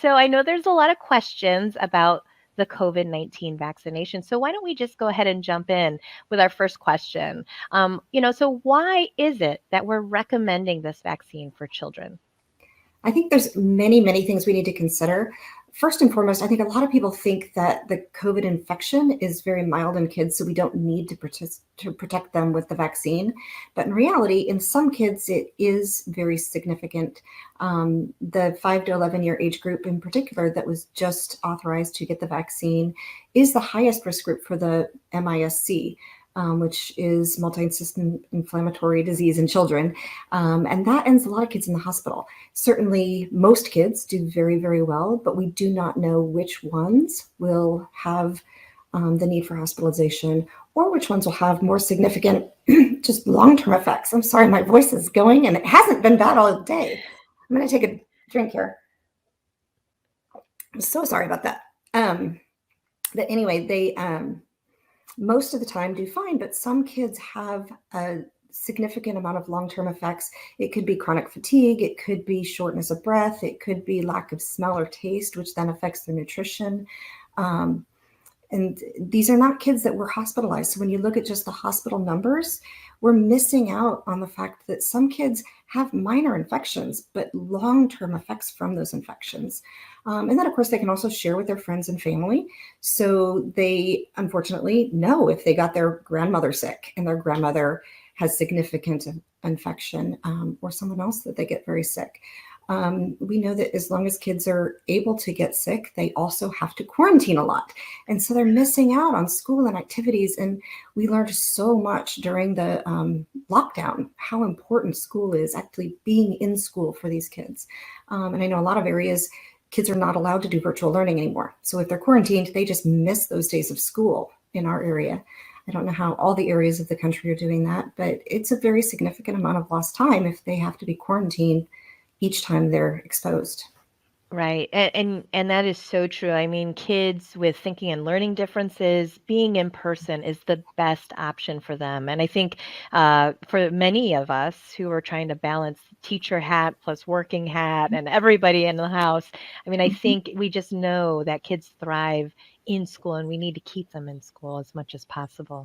So I know there's a lot of questions about the COVID-19 vaccination. So why don't we just go ahead and jump in with our first question? So why is it that we're recommending this vaccine for children? I think there's many, many things we need to consider. First and foremost, I think a lot of people think that the COVID infection is very mild in kids, so we don't need to protect them with the vaccine. But in reality, in some kids, it is very significant. The 5 to 11-year age group in particular that was just authorized to get the vaccine is the highest risk group for the MIS-C. Which is multi-system inflammatory disease in children. And that ends a lot of kids in the hospital. Certainly, most kids do very, very well, but we do not know which ones will have the need for hospitalization or which ones will have more significant just long-term effects. I'm sorry, my voice is going and it hasn't been bad all day. I'm going to take a drink here. I'm so sorry about that. But anyway, they most of the time do fine, but some kids have a significant amount of long-term effects. It could be chronic fatigue, it could be shortness of breath, it could be lack of smell or taste, which then affects their nutrition. And these are not kids that were hospitalized. So when you look at just the hospital numbers, we're missing out on the fact that some kids have minor infections, but long-term effects from those infections. And then, of course, they can also share with their friends and family. So they, unfortunately, know if they got their grandmother sick and their grandmother has significant infection or someone else that they get very sick. We know that as long as kids are able to get sick, they also have to quarantine a lot. And so they're missing out on school and activities. And we learned so much during the lockdown, how important school is, actually being in school for these kids. And I know a lot of areas, kids are not allowed to do virtual learning anymore. So if they're quarantined, they just miss those days of school in our area. I don't know how all the areas of the country are doing that, but it's a very significant amount of lost time if they have to be quarantined each time they're exposed. Right. And that is so true. I mean, kids with thinking and learning differences, being in person is the best option for them. And I think for many of us who are trying to balance teacher hat plus working hat and everybody in the house, I mean, I think we just know that kids thrive in school and we need to keep them in school as much as possible.